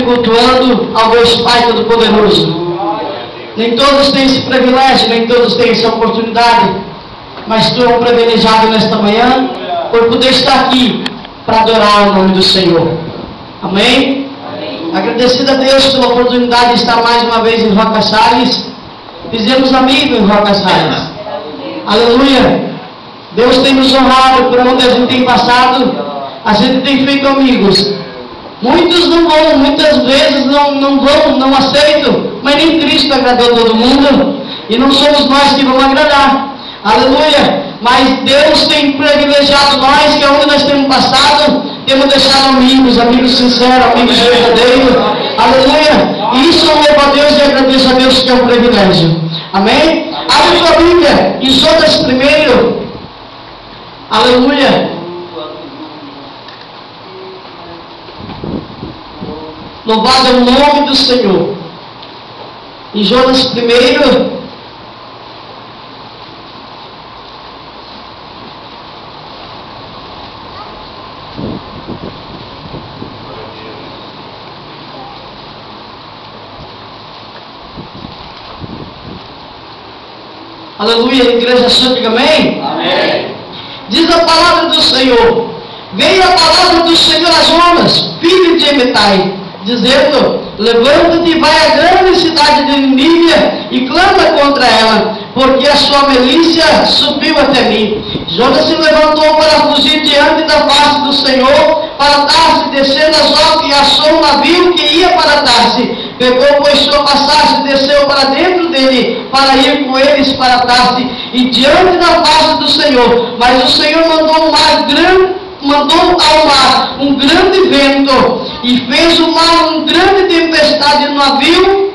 cultuando ao Deus Pai Todo-Poderoso. Nem todos têm esse privilégio, nem todos têm essa oportunidade, mas tu é um privilegiado nesta manhã por poder estar aqui para adorar o nome do Senhor. Amém? Agradecido a Deus pela oportunidade de estar mais uma vez em Roca Salles. Fizemos amigo em Roca Salles. Aleluia! Deus tem nos honrado por onde a gente tem passado. A gente tem feito amigos. Muitos não vão, muitas vezes não aceitam, mas nem Cristo agradou todo mundo, e não somos nós que vamos agradar. Aleluia! Mas Deus tem privilegiado nós, que aonde nós temos passado, temos deixado amigos sinceros, amigos verdadeiros. Aleluia! E isso eu louvo a Deus e agradeço a Deus, que é um privilégio. Amém? Abre sua Bíblia em Jonas 1. Aleluia! Louvado é o nome do Senhor. Em Jonas 1. Aleluia, igreja santa, amém? Amém. Diz a palavra do Senhor: veio a palavra do Senhor a Jonas, filho de Amitai, dizendo: levanta-te e vai à grande cidade de Nínive e clama contra ela, porque a sua milícia subiu até mim. Jonas se levantou para fugir diante da face do Senhor para Tarse, descendo a Jope, e achou um navio que ia para Tarse. Pegou, pois, sua passagem, desceu para dentro dele, para ir com eles para Tarse, e diante da face do Senhor. Mas o Senhor mandou ao mar um grande vento, e fez o mar uma grande tempestade. No navio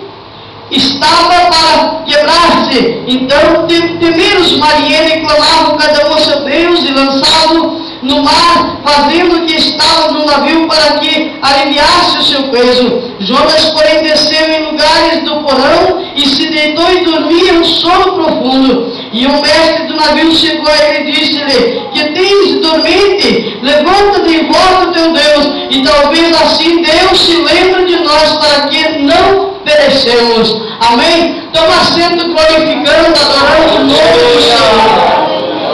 estava para quebrar-se. Então temeram os marinheiros e clamavam cada um a seu Deus, e lançavam no mar, fazendo o que estava no navio para que aliviasse o seu peso. Jonas, porém, desceu em lugares do porão e se deitou e dormia um sono profundo. E o mestre do navio chegou a ele e disse-lhe: que tens dormente? Levanta-te e invoca o teu Deus, e talvez assim Deus se lembre de nós, para que não perecemos. Amém? Toma assento, glorificando, adorando o nome do Senhor.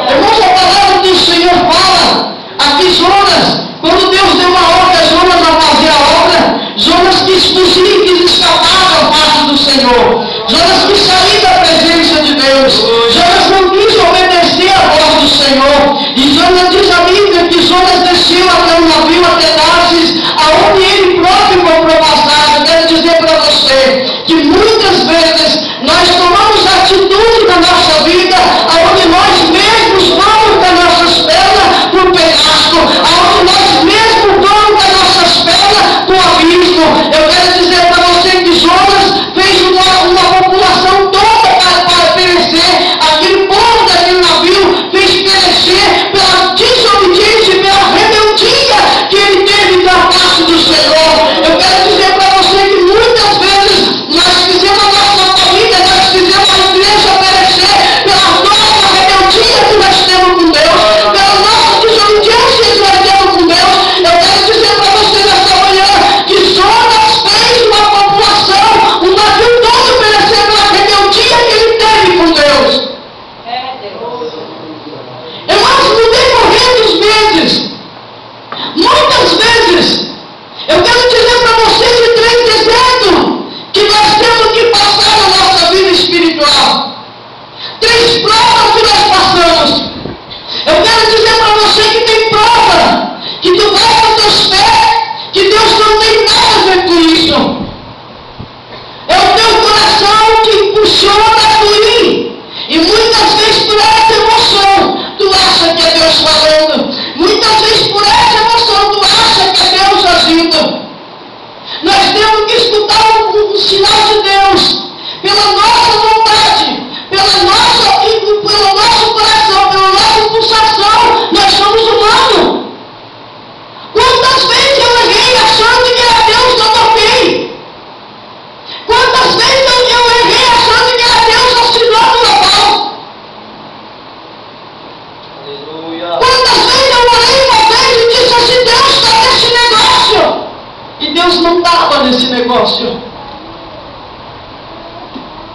Irmãos, a palavra do Senhor fala aqui. Jonas, quando Deus deu uma ordem a Jonas a fazer a obra, Jonas quis fugir, quis escapar da face do Senhor. Jonas quis sair da presença de Deus. Jonas não quis obedecer a voz do Senhor. E Jonas diz a Bíblia que Jonas desceu até o navio, até Tarsis, aonde ele próprio comprou passagem. Eu quero dizer para você que muitas vezes nós tomamos atitude na nossa vida, aonde nós mesmos vamos com as nossas pernas para o penhasco, aonde nós mesmos vamos com as nossas pernas para o abismo. Eu quero dizer para você que Jonas fez uma população toda para perecer. Aquele povo daquele navio fez perecer pela desobediência e pela rebeldia que ele teve da parte do Senhor. Eu quero dizer para você que muitas vezes nós fizemos a nossa família, nós fizemos a igreja perecer pela nossa rebeldia que nós temos com Deus, pela nossa desobediência que nós temos com Deus. Eu quero dizer para você nesta manhã que Jonas fez uma população, um navio todo perecer pela rebeldia que ele teve com Deus. Irmãos, no decorrer dos meses, muitas vezes, eu quero dizer para você de 3 desertos que nós temos que passar na nossa vida espiritual. 3 provas que nós passamos. Eu quero dizer para você que tem prova, que tu vai com teus pés, que Deus não tem nada a ver com isso. É o teu coração que impulsiona a fluir. E muitas vezes por essa emoção, tu acha que é Deus falando. Muitas vezes por essa emoção, tu acha que é Deus agindo. Nós temos que escutar o sinal de Deus, pela nossa vontade, pelo nosso coração, pela nossa pulsação. Nós somos humanos. Quantas vezes eu errei achando que era Deus que eu toquei? Quantas vezes eu errei achando que era Deus auxiliando o local? Quantas vezes eu orei uma vez e disse assim: Deus está nesse negócio, e Deus não está. estava nesse negócio.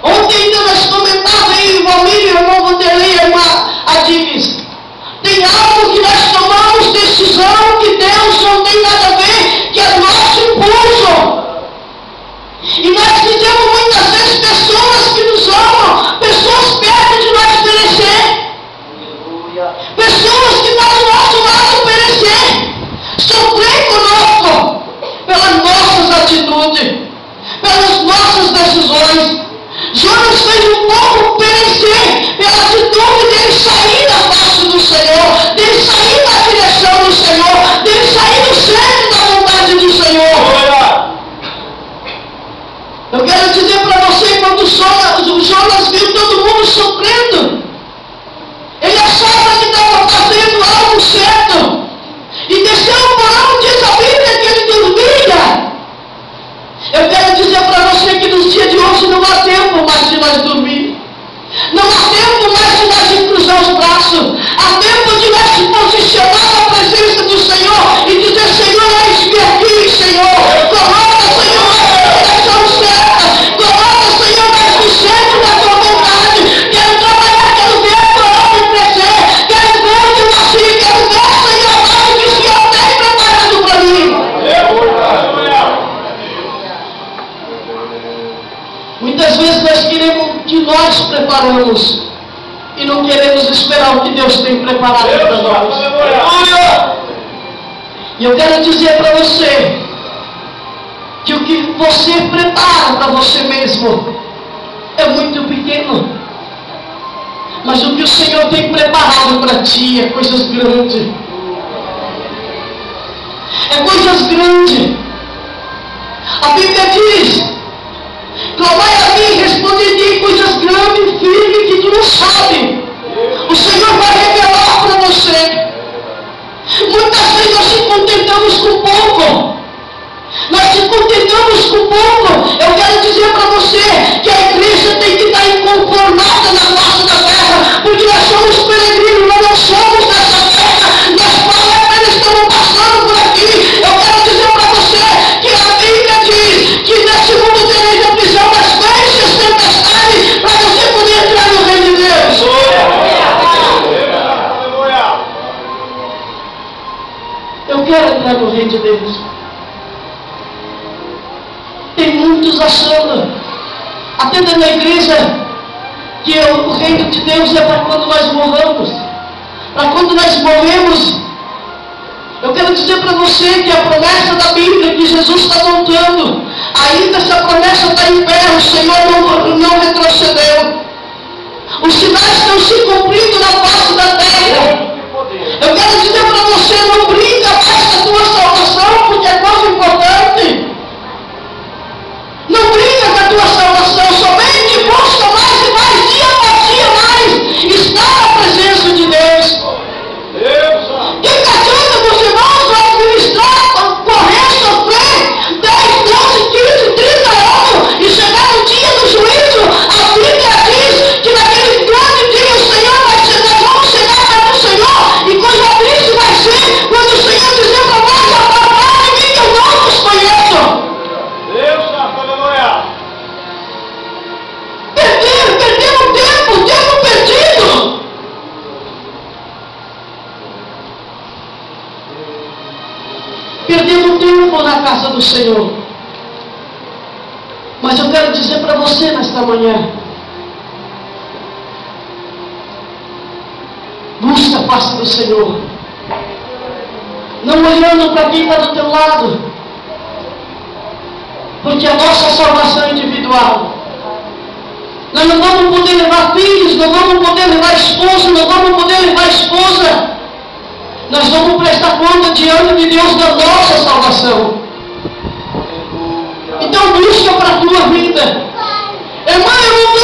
Ontem nós comentávamos aí, Valmir, irmão Vanderlei, irmã Adines. Tem algo que nós tomamos decisão que Deus não tem nada a ver, que é nosso impulso. E nós dizemos muitas vezes pessoas que nos amam, pessoas perto de nós perecer. Pessoas que estão do nosso lado perecer. Sofrer conosco pelas nossas atitudes, pelas nossas decisões. Jonas fez o povo perecer pela atitude dele sair da face do Senhor, dele sair da direção do Senhor, dele sair do centro da vontade do Senhor. Eu quero dizer para você, quando o Jonas viu todo mundo sofrendo, ele achava que estava fazendo algo certo, e desceu o porão, diz a Bíblia que ele dormia. Eu quero dizer para você que nos dias de hoje não há tempo mais de nós dormir. Não há tempo mais de nós cruzar os braços. Há tempo de nós se posicionar na presença do Senhor e dizer: Senhor, eis-me aqui, Senhor. Coloca, Senhor, a direção certa. Coloca, Senhor, mais no centro da tua vontade. Quero trabalhar, quero ver a tua obra crescer. Quero ver o teu nascer. Quero ver, Senhor, algo que o Senhor tem preparado para mim. Muitas vezes nós queremos o que nós preparamos e não queremos esperar o que Deus tem preparado para nós. E eu quero dizer para você que o que você prepara para você mesmo é muito pequeno, mas o que o Senhor tem preparado para ti é coisas grandes. É coisas grandes. A Bíblia diz: clamai a mim, responderei coisas grandes e firmes que tu não sabe. O Senhor vai revelar para você. Muitas vezes nós se contentamos com pouco. Nós se contentamos com pouco. Eu quero dizer para você que a igreja tem que estar inconformada na face da terra, porque nós somos peregrinos, nós não somos dessa terra. Nós apenas estamos passando por aqui. Eu quero dizer para você que a Bíblia diz que nesse mundo tereis aflição, mas vence as tempestades para você poder entrar no reino de Deus. Eu quero entrar no reino de Deus. Tem muitos achando, até dentro da igreja, que o reino de Deus é para quando nós morramos. Para quando nós morremos. Eu quero dizer para você que a promessa da Bíblia que Jesus está voltando, ainda essa promessa está em pé. O Senhor não retrocedeu. Os sinais estão se cumprindo na face da terra. Eu quero dizer para você: não brinca mais com a tua salvação, porque é coisa importante. Não brinca com a tua salvação, somente busca mais e mais, dia após dia mais, está na presença de Deus. Que adianta você irmãos administrar, correr, sofrer 10, 12, 15, 30 anos e chegar no dia do juízo? A Bíblia diz que naquele grande dia o Senhor vai chegar, vamos chegar para o Senhor, e coisa triste vai ser quando o Senhor dizer para nós: apartai de mim que eu não vos conheço. Perdemos tempo perdido. Perdemos tempo na casa do Senhor. Mas eu quero dizer para você nesta manhã: busca a face do Senhor, não olhando para quem está do teu lado, porque a nossa salvação é individual. Nós não vamos poder levar filhos, não vamos poder levar esposo, não vamos poder levar esposa. Nós vamos prestar conta diante de Deus da nossa salvação. Então busca para a tua vida. Irmã, eu não